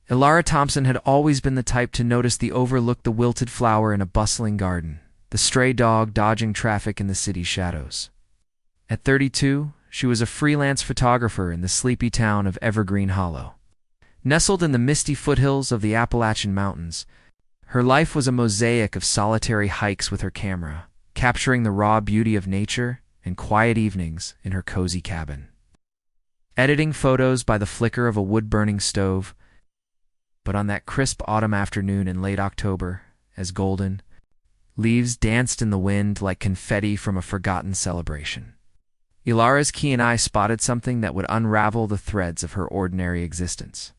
Elara Thompson had always been the type to notice the overlook the wilted flower in a bustling garden, the stray dog dodging traffic in the city's shadows. At 32, she was a freelance photographer in the sleepy town of Evergreen Hollow. Nestled in the misty foothills of the Appalachian Mountains, her life was a mosaic of solitary hikes with her camera, capturing the raw beauty of nature and quiet evenings in her cozy cabin. Editing photos by the flicker of a wood-burning stove, but on that crisp autumn afternoon in late October, as golden leaves danced in the wind like confetti from a forgotten celebration, Elara's keen eye spotted something that would unravel the threads of her ordinary existence.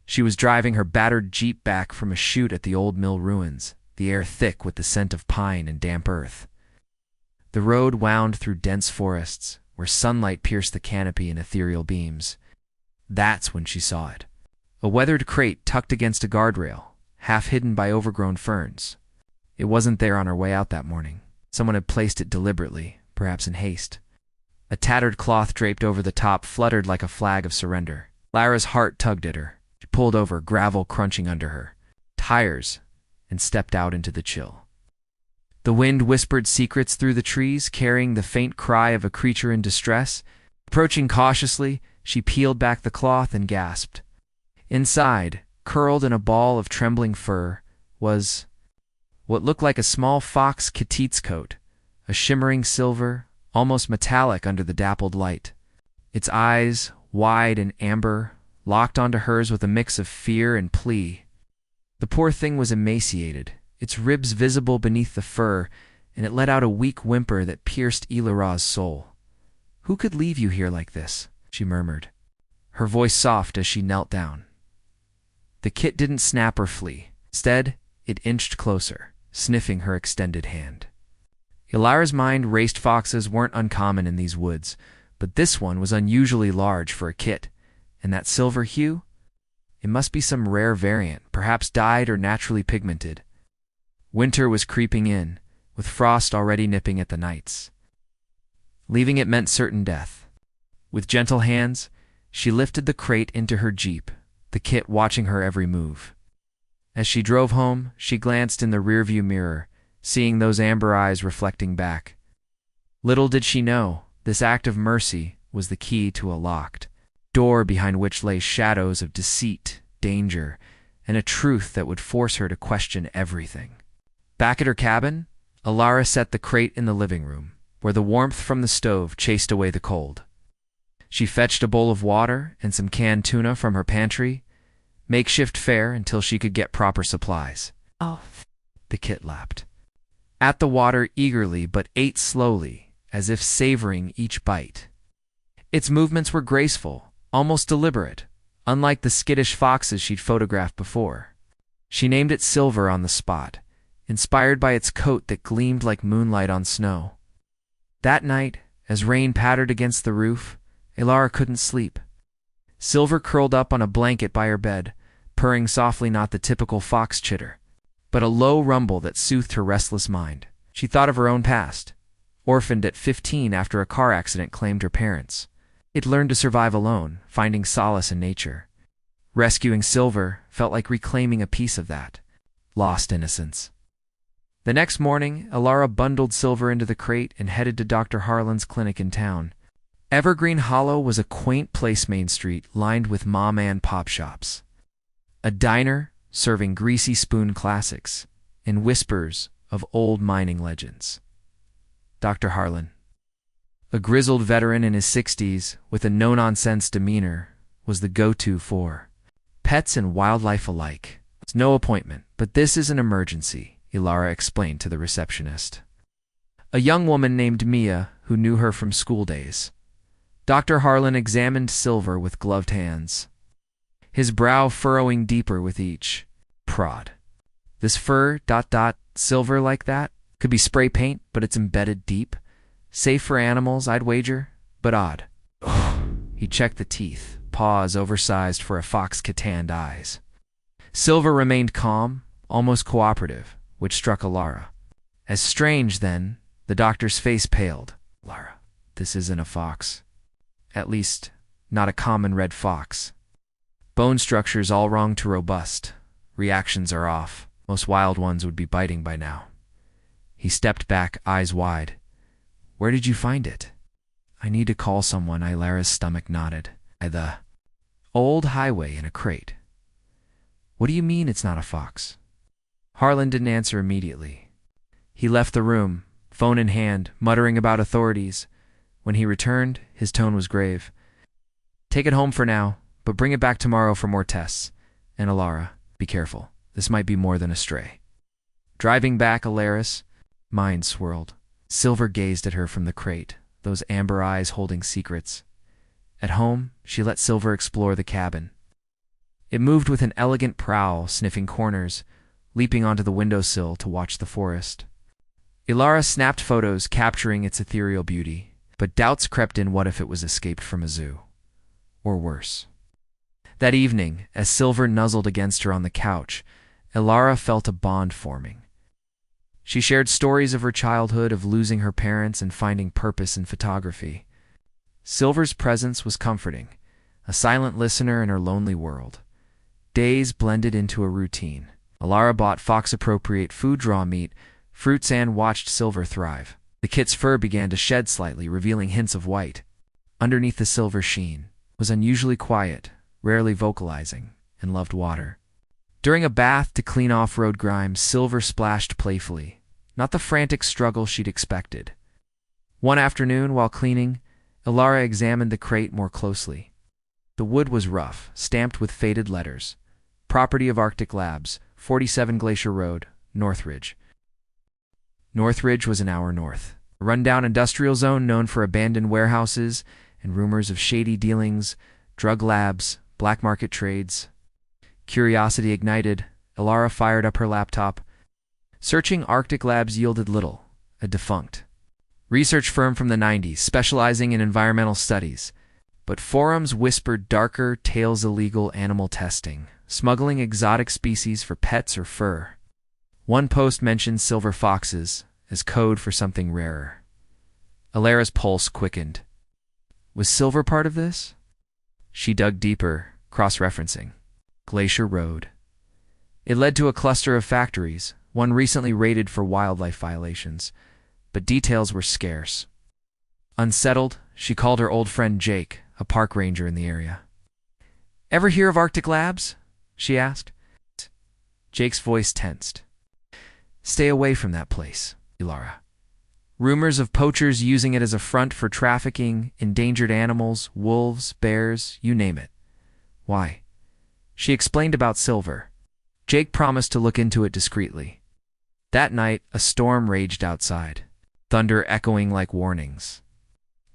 She was driving her battered Jeep back from a shoot at the old mill ruins, the air thick with the scent of pine and damp earth. The road wound through dense forests, where sunlight pierced the canopy in ethereal beams. That's when she saw it. A weathered crate tucked against a guardrail, half hidden by overgrown ferns. It wasn't there on her way out that morning. Someone had placed it deliberately, perhaps in haste. A tattered cloth draped over the top fluttered like a flag of surrender. Lara's heart tugged at her. She pulled over, gravel crunching under her, tires, and stepped out into the chill. The wind whispered secrets through the trees, carrying the faint cry of a creature in distress. Approaching cautiously, she peeled back the cloth and gasped. Inside, curled in a ball of trembling fur, was what looked like a small fox Ketit's coat, a shimmering silver, almost metallic under the dappled light. Its eyes, wide and amber, locked onto hers with a mix of fear and plea. The poor thing was emaciated, its ribs visible beneath the fur, and it let out a weak whimper that pierced Elara's soul. "Who could leave you here like this?" she murmured, her voice soft as she knelt down. The kit didn't snap or flee. Instead, it inched closer, sniffing her extended hand. Elara's mind raced. Foxes weren't uncommon in these woods, but this one was unusually large for a kit, and that silver hue? It must be some rare variant, perhaps dyed or naturally pigmented. Winter was creeping in, with frost already nipping at the nights. Leaving it meant certain death. With gentle hands, she lifted the crate into her Jeep, the kit watching her every move. As she drove home, she glanced in the rearview mirror, seeing those amber eyes reflecting back. Little did she know, this act of mercy was the key to a locked door behind which lay shadows of deceit, danger, and a truth that would force her to question everything. Back at her cabin, Elara set the crate in the living room, where the warmth from the stove chased away the cold. She fetched a bowl of water and some canned tuna from her pantry, makeshift fare until she could get proper supplies. "Oh," the kit lapped. At the water eagerly but ate slowly, as if savoring each bite. Its movements were graceful, almost deliberate, unlike the skittish foxes she'd photographed before. She named it Silver on the spot, inspired by its coat that gleamed like moonlight on snow. That night, as rain pattered against the roof, Elara couldn't sleep. Silver curled up on a blanket by her bed, purring softly, not the typical fox chitter, but a low rumble that soothed her restless mind. She thought of her own past, orphaned at 15 after a car accident claimed her parents. It learned to survive alone, finding solace in nature. Rescuing Silver felt like reclaiming a piece of that lost innocence. The next morning, Elara bundled Silver into the crate and headed to Dr. Harlan's clinic in town. Evergreen Hollow was a quaint place Main Street lined with ma-man pop shops. A diner serving greasy spoon classics and whispers of old mining legends. Dr. Harlan, a grizzled veteran in his 60s with a no-nonsense demeanor, was the go-to for pets and wildlife alike. It's no appointment, but this is an emergency, Elara explained to the receptionist. A young woman named Mia who knew her from school days. Dr. Harlan examined Silver with gloved hands, his brow furrowing deeper with each prod. This fur, silver like that, could be spray paint, but it's embedded deep. Safe for animals, I'd wager, but odd. He checked the teeth, paws oversized for a fox tanned eyes. Silver remained calm, almost cooperative, which struck Elara. As strange, then, the doctor's face paled. "Lara, this isn't a fox. At least, not a common red fox." Bone structures all wrong to robust. Reactions are off. Most wild ones would be biting by now. He stepped back, eyes wide. Where did you find it? I need to call someone. Elara's stomach nodded. The old highway in a crate. What do you mean it's not a fox? Harlan didn't answer immediately. He left the room, phone in hand, muttering about authorities. When he returned, his tone was grave. Take it home for now, but bring it back tomorrow for more tests. And Elara, be careful. This might be more than a stray. Driving back, Elara's mind swirled. Silver gazed at her from the crate, those amber eyes holding secrets. At home, she let Silver explore the cabin. It moved with an elegant prowl, sniffing corners, leaping onto the windowsill to watch the forest. Elara snapped photos, capturing its ethereal beauty, but doubts crept in. What if it was escaped from a zoo? Or worse. That evening, as Silver nuzzled against her on the couch, Elara felt a bond forming. She shared stories of her childhood, of losing her parents and finding purpose in photography. Silver's presence was comforting, a silent listener in her lonely world. Days blended into a routine. Elara bought fox-appropriate food, raw meat, fruits, and watched Silver thrive. The kit's fur began to shed slightly, revealing hints of white. Underneath the silver sheen was unusually quiet, rarely vocalizing, and loved water. During a bath to clean off road grime, Silver splashed playfully, not the frantic struggle she'd expected. One afternoon, while cleaning, Elara examined the crate more closely. The wood was rough, stamped with faded letters. Property of Arctic Labs, 47 Glacier Road, Northridge. Northridge was an hour north, a rundown industrial zone known for abandoned warehouses and rumors of shady dealings, drug labs, black market trades. Curiosity ignited. Elara fired up her laptop. Searching Arctic Labs yielded little. A defunct research firm from the 90s, specializing in environmental studies. But forums whispered darker tales: illegal animal testing, smuggling exotic species for pets or fur. One post mentioned silver foxes as code for something rarer. Elara's pulse quickened. Was Silver part of this? She dug deeper, cross-referencing. Glacier Road. It led to a cluster of factories, one recently raided for wildlife violations, but details were scarce. Unsettled, she called her old friend Jake, a park ranger in the area. Ever hear of Arctic Labs? She asked. Jake's voice tensed. Stay away from that place, Elara. Rumors of poachers using it as a front for trafficking endangered animals, wolves, bears, you name it. Why? She explained about Silver. Jake promised to look into it discreetly. That night, a storm raged outside, thunder echoing like warnings.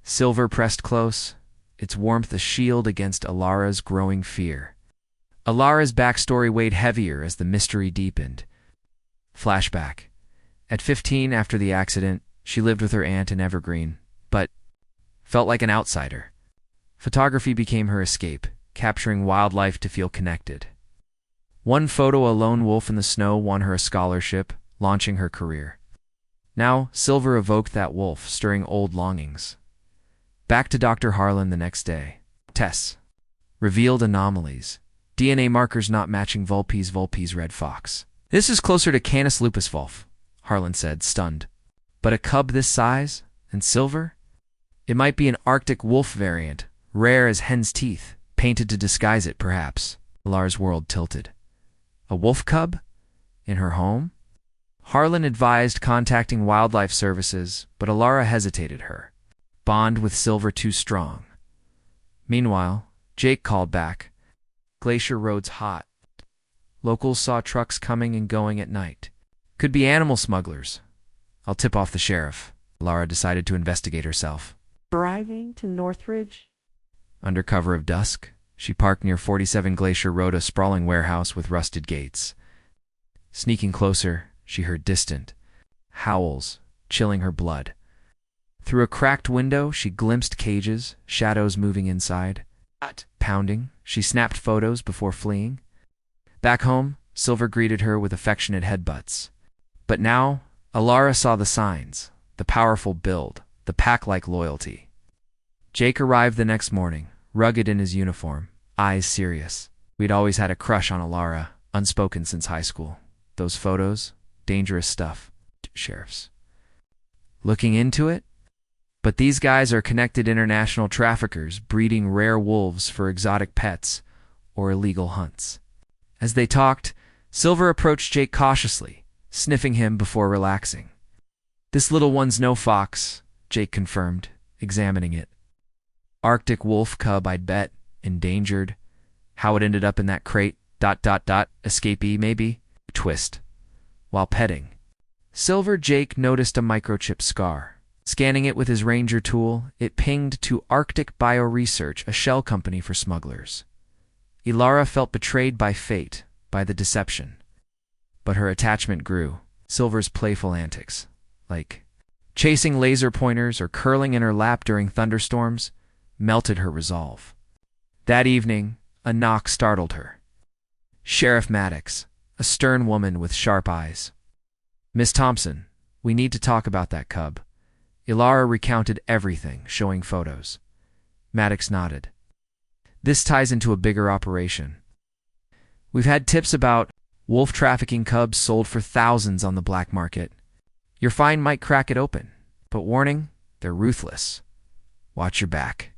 Silver pressed close, its warmth a shield against Elara's growing fear. Elara's backstory weighed heavier as the mystery deepened. Flashback. At 15, after the accident, she lived with her aunt in Evergreen, but felt like an outsider. Photography became her escape, capturing wildlife to feel connected. One photo, a lone wolf in the snow, won her a scholarship, launching her career. Now, Silver evoked that wolf, stirring old longings. Back to Dr. Harlan the next day. Tests revealed anomalies. DNA markers not matching Vulpes red fox. This is closer to Canis lupus vulp, Harlan said, stunned. But a cub this size? And silver? It might be an Arctic wolf variant, rare as hen's teeth, painted to disguise it, perhaps. Elara's world tilted. A wolf cub? In her home? Harlan advised contacting wildlife services, but Elara hesitated. Her bond with Silver too strong. Meanwhile, Jake called back. Glacier Road's hot. Locals saw trucks coming and going at night. Could be animal smugglers. I'll tip off the sheriff. Elara decided to investigate herself. Driving to Northridge? Under cover of dusk, she parked near 47 Glacier Road, a sprawling warehouse with rusted gates. Sneaking closer, she heard distant howls, chilling her blood. Through a cracked window, she glimpsed cages, shadows moving inside. Pounding, she snapped photos before fleeing. Back home, Silver greeted her with affectionate headbutts. But now, Elara saw the signs, the powerful build, the pack-like loyalty. Jake arrived the next morning, rugged in his uniform, eyes serious. We'd always had a crush on Elara, unspoken since high school. Those photos? Dangerous stuff. Sheriffs. Looking into it? But these guys are connected international traffickers breeding rare wolves for exotic pets or illegal hunts. As they talked, Silver approached Jake cautiously, sniffing him before relaxing. This little one's no fox, Jake confirmed, examining it. Arctic wolf cub, I'd bet. Endangered. How it ended up in that crate, ... escapee maybe? Twist. While petting Silver, Jake noticed a microchip scar. Scanning it with his ranger tool, it pinged to Arctic Bioresearch, a shell company for smugglers. Elara felt betrayed by fate, by the deception. But her attachment grew. Silver's playful antics, like chasing laser pointers or curling in her lap during thunderstorms, melted her resolve. That evening, a knock startled her. Sheriff Maddox, a stern woman with sharp eyes. "Miss Thompson, we need to talk about that cub." Elara recounted everything, showing photos. Maddox nodded. "This ties into a bigger operation. We've had tips about wolf trafficking cubs sold for thousands on the black market. Your find might crack it open, but warning, they're ruthless. Watch your back."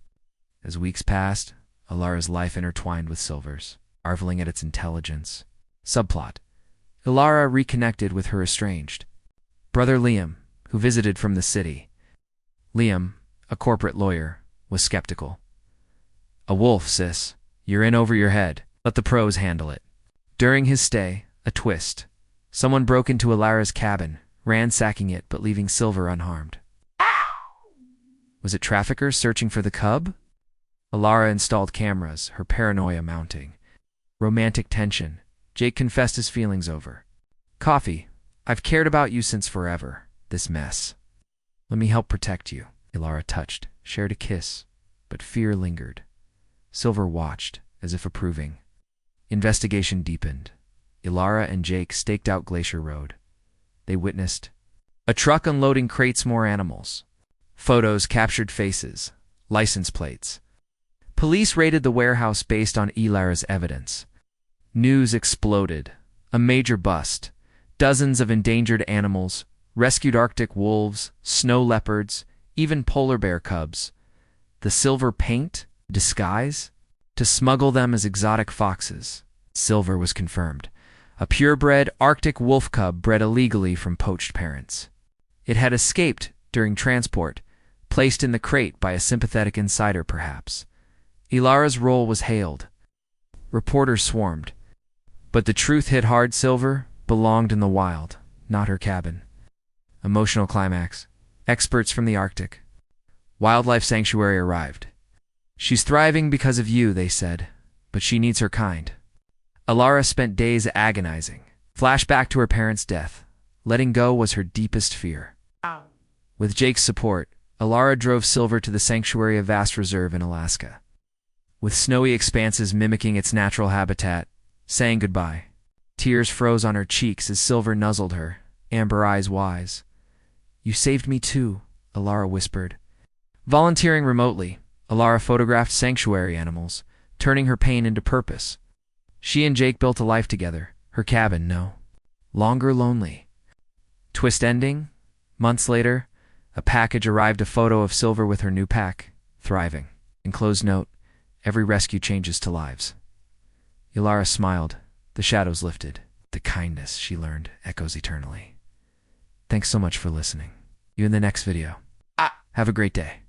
As weeks passed, Elara's life intertwined with Silver's, marveling at its intelligence. Subplot: Elara reconnected with her estranged brother Liam, who visited from the city. Liam, a corporate lawyer, was skeptical. "A wolf, sis. You're in over your head. Let the pros handle it." During his stay, a twist. Someone broke into Elara's cabin, ransacking it but leaving Silver unharmed. Was it traffickers searching for the cub? Elara installed cameras, her paranoia mounting. Romantic tension. Jake confessed his feelings over. "Coffee, I've cared about you since forever. This mess. Let me help protect you." Elara touched, shared a kiss, but fear lingered. Silver watched, as if approving. Investigation deepened. Elara and Jake staked out Glacier Road. They witnessed a truck unloading crates, more animals. Photos captured faces, license plates. Police raided the warehouse based on Elara's evidence. News exploded. A major bust. Dozens of endangered animals, rescued Arctic wolves, snow leopards, even polar bear cubs. The Silver paint? Disguise? To smuggle them as exotic foxes. Silver was confirmed. A purebred Arctic wolf cub bred illegally from poached parents. It had escaped during transport, placed in the crate by a sympathetic insider perhaps. Elara's role was hailed. Reporters swarmed. But the truth hit hard. Silver belonged in the wild, not her cabin. Emotional climax. Experts from the Arctic. Wildlife sanctuary arrived. "She's thriving because of you," they said, "but she needs her kind." Elara spent days agonizing. Flashback to her parents' death. Letting go was her deepest fear. With Jake's support, Elara drove Silver to the sanctuary, a vast reserve in Alaska. With snowy expanses mimicking its natural habitat, saying goodbye. Tears froze on her cheeks as Silver nuzzled her, amber eyes wise. "You saved me too," Elara whispered. Volunteering remotely, Elara photographed sanctuary animals, turning her pain into purpose. She and Jake built a life together. Her cabin, no longer lonely. Twist ending? Months later, a package arrived, a photo of Silver with her new pack, thriving. Enclosed note: every rescue changes to lives. Elara smiled. The shadows lifted. The kindness, she learned, echoes eternally. Thanks so much for listening. See you in the next video. Have a great day.